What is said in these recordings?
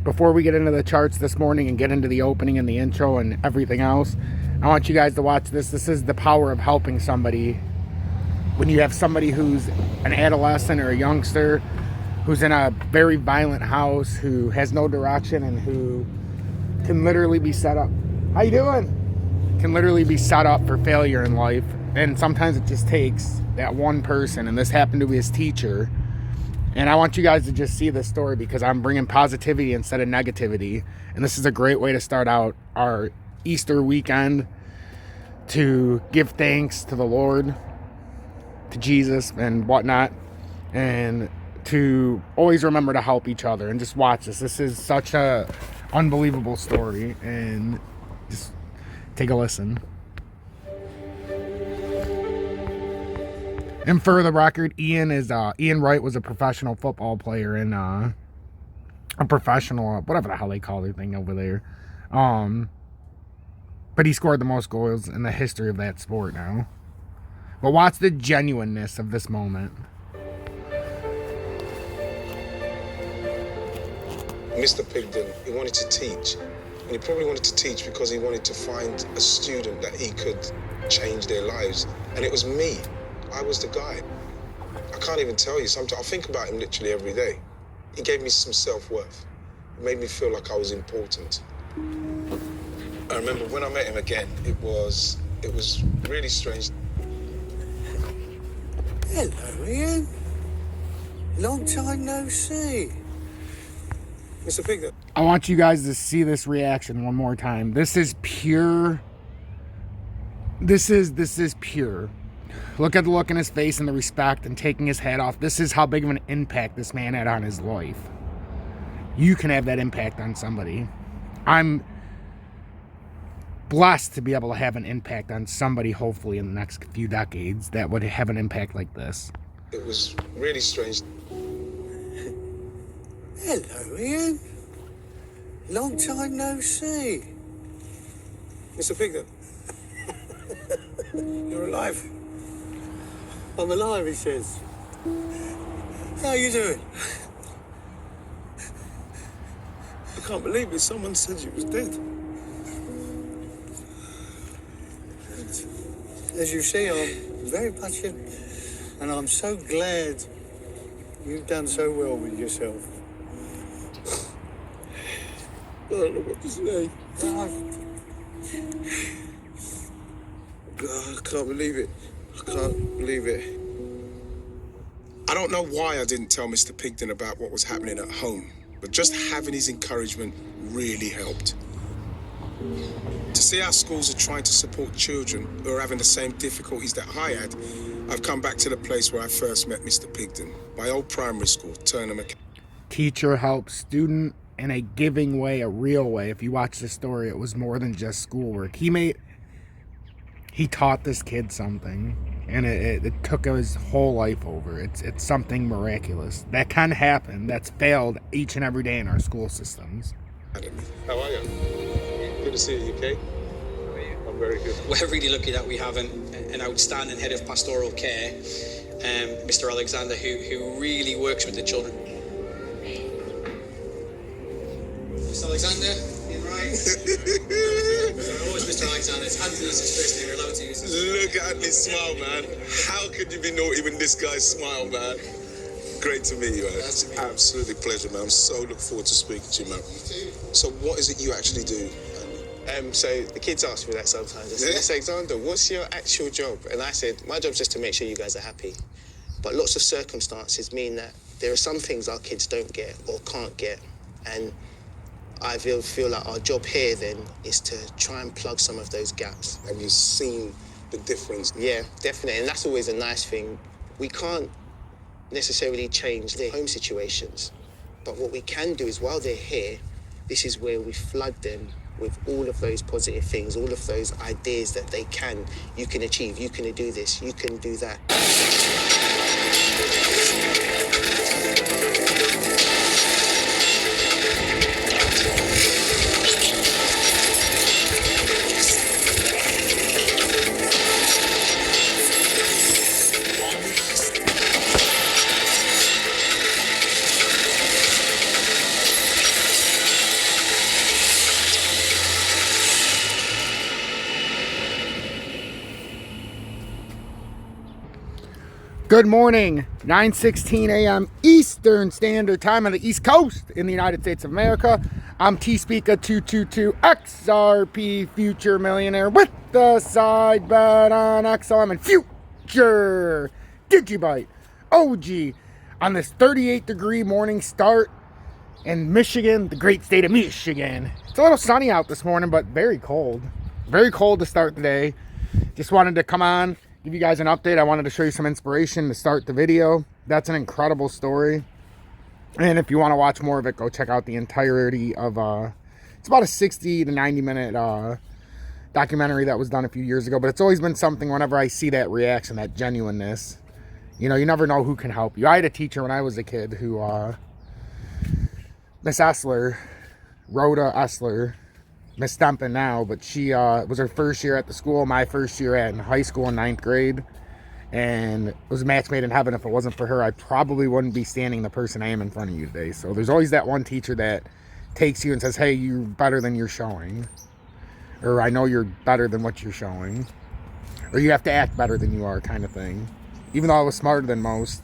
before we get into the charts this morning and get into the opening and the intro and everything else, I want you guys to watch this. This is the power of helping somebody. When you have somebody who's an adolescent or a youngster who's in a very violent house, who has no direction, and who can literally be set up. How you doing? Can literally be set up for failure in life. And sometimes it just takes that one person, and this happened to be his teacher. And I want you guys to just see this story because I'm bringing positivity instead of negativity. And this is a great way to start out our Easter weekend, to give thanks to the Lord, to Jesus and whatnot, and to always remember to help each other. And just watch this. This is such a unbelievable story, and just take a listen. And for the record, Ian Wright was a professional football player and a professional, whatever the hell they call their thing over there. But he scored the most goals in the history of that sport now. But watch the genuineness of this moment. Mr. Pigden, he wanted to teach. And he probably wanted to teach because he wanted to find a student that he could change their lives. And it was me. I was the guy. I can't even tell you. Sometimes I think about him literally every day. He gave me some self-worth. It made me feel like I was important. I remember when I met him again, it was really strange. Hello, Ian. Long time no see. Mr. Pigden. I want you guys to see this reaction one more time. This is pure. This is pure. Look at the look in his face and the respect and taking his hat off. This is how big of an impact this man had on his life. You can have that impact on somebody. I'm blessed to be able to have an impact on somebody, hopefully in the next few decades, that would have an impact like this. It was really strange. Hello, Ian. Long time no see. Mr. Pigden. You're alive. I'm alive, he says. How are you doing? I can't believe it. Someone said you was dead. As you see, I'm very patient, and I'm so glad you've done so well with yourself. I don't know what to say. I can't believe it. I can't believe it. I don't know why I didn't tell Mr. Pigden about what was happening at home, but just having his encouragement really helped. To see our schools are trying to support children who are having the same difficulties that I had, I've come back to the place where I first met Mr. Pigden, my old primary school, Turnham Academy. Teacher helps student in a giving way, a real way. If you watch the story, it was more than just schoolwork. He taught this kid something, and it took his whole life over. It's something miraculous. That can happen. That's failed each and every day in our school systems. How are you? Good to see you, UK. I'm very good. We're really lucky that we have an outstanding head of pastoral care, Mr. Alexander, who really works with the children. Mr. Alexander, Ian Wright. Always Mr. Alexander. It's Anthony's his first name. We're allowed to use it. Look at Anthony's smile, man. How could you be naughty when this guy's smile, man? Great to meet you, man. It's an absolutely pleasure, man. I'm so looking forward to speaking to you, man. So what is it you actually do? So the kids ask me that sometimes. They say, Alexander, what's your actual job? And I said, my job's just to make sure you guys are happy. But lots of circumstances mean that there are some things our kids don't get or can't get. And I feel like our job here then is to try and plug some of those gaps. Have you seen the difference? Yeah, definitely. And that's always a nice thing. We can't necessarily change their home situations. But what we can do is while they're here, this is where we flood them with all of those positive things, all of those ideas that you can achieve, you can do this, you can do that. Good morning, 9:16 a.m. Eastern Standard Time on the East Coast in the United States of America. I'm T-Speaker 222 XRP Future Millionaire with the side bet on XLM and Future DigiByte OG on this 38-degree morning start in Michigan, the great state of Michigan. It's a little sunny out this morning, but very cold. Very cold to start the day. Just wanted to come on, give you guys an update. I wanted to show you some inspiration to start the video. That's an incredible story. And if you want to watch more of it, go check out the entirety of, it's about a 60 to 90 minute documentary that was done a few years ago. But it's always been something whenever I see that reaction, that genuineness. You know, you never know who can help you. I had a teacher when I was a kid who, Miss Essler, Rhoda Essler, Miss Stempen now, but she was her first year at the school, my first year in high school in 9th grade, and it was a match made in heaven. If it wasn't for her, I probably wouldn't be standing the person I am in front of you today. So there's always that one teacher that takes you and says, hey, you're better than you're showing, or I know you're better than what you're showing, or you have to act better than you are, kind of thing. Even though I was smarter than most,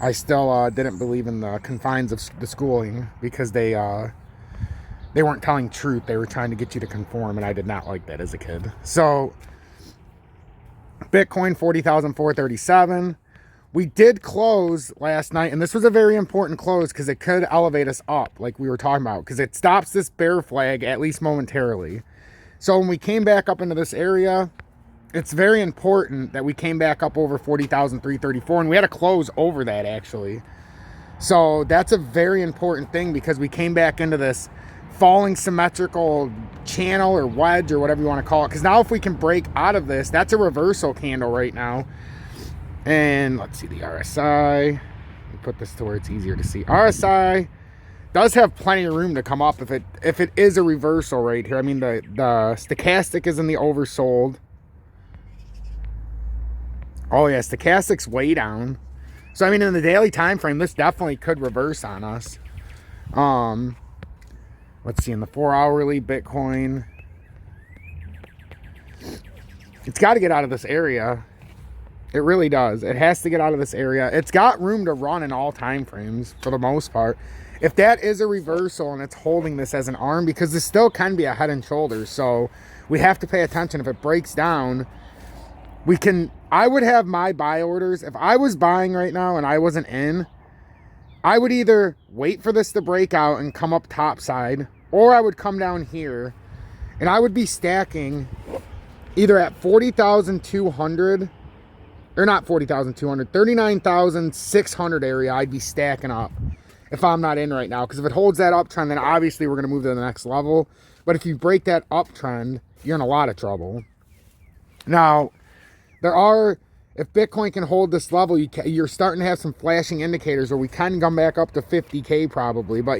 I still didn't believe in the confines of the schooling, because they weren't telling truth. They were trying to get you to conform, and I did not like that as a kid. So Bitcoin 40,437. We did close last night, and this was a very important close because it could elevate us up, like we were talking about, because it stops this bear flag at least momentarily. So when we came back up into this area, it's very important that we came back up over 40,334, and we had to close over that actually. So that's a very important thing, because we came back into this falling symmetrical channel or wedge or whatever you want to call it. Because now if we can break out of this, that's a reversal candle right now. And let's see the RSI. Let me put this to where it's easier to see. RSI does have plenty of room to come up if it is a reversal right here. I mean, the stochastic is in the oversold. Oh yeah, stochastic's way down. So I mean, in the daily time frame, this definitely could reverse on us. Let's see, in the 4-hourly Bitcoin, it's got to get out of this area. It really does. It has to get out of this area. It's got room to run in all time frames for the most part. If that is a reversal and it's holding this as an arm, because this still can be a head and shoulders, so we have to pay attention. If it breaks down, I would have my buy orders. If I was buying right now and I wasn't in, I would either wait for this to break out and come up top side, or I would come down here and I would be stacking either at 40,200, or not 40,200, 39,600 area. I'd be stacking up if I'm not in right now, because if it holds that uptrend, then obviously we're going to move to the next level. But if you break that uptrend, you're in a lot of trouble. Now, if Bitcoin can hold this level, you're starting to have some flashing indicators where we can come back up to 50K probably, but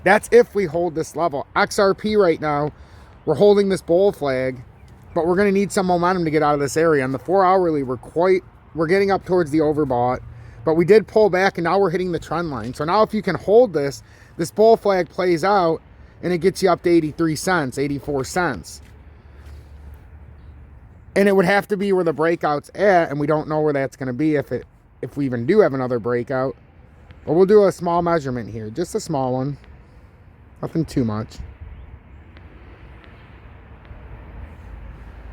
that's if we hold this level. XRP right now, we're holding this bull flag, but we're going to need some momentum to get out of this area. On the 4-hourly, we're getting up towards the overbought, but we did pull back, and now we're hitting the trend line. So now if you can hold this bull flag plays out, and it gets you up to 83 cents, 84 cents. And it would have to be where the breakout's at, and we don't know where that's going to be if we even do have another breakout. But we'll do a small measurement here, just a small one. Nothing too much.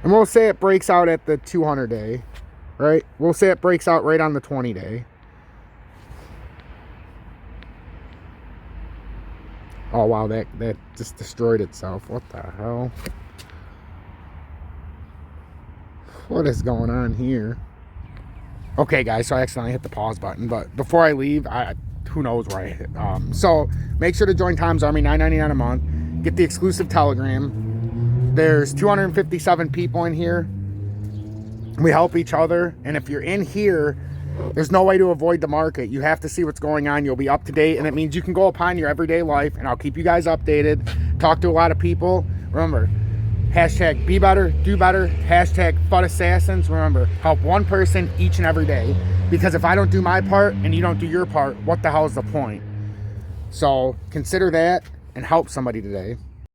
And we'll say it breaks out at the 200-day, right? We'll say it breaks out right on the 20-day. Oh, wow, that just destroyed itself. What the hell? What is going on here? Okay, guys, so I accidentally hit the pause button, but before I leave, who knows where I hit. So make sure to join Tom's Army, $9.99 a month. Get the exclusive Telegram. There's 257 people in here. We help each other, and if you're in here, there's no way to avoid the market. You have to see what's going on. You'll be up to date, and it means you can go upon your everyday life, and I'll keep you guys updated. Talk to a lot of people. Remember, hashtag be better, do better, hashtag FUD assassins. Remember, help one person each and every day, because if I don't do my part and you don't do your part, what the hell is the point? So consider that and help somebody today.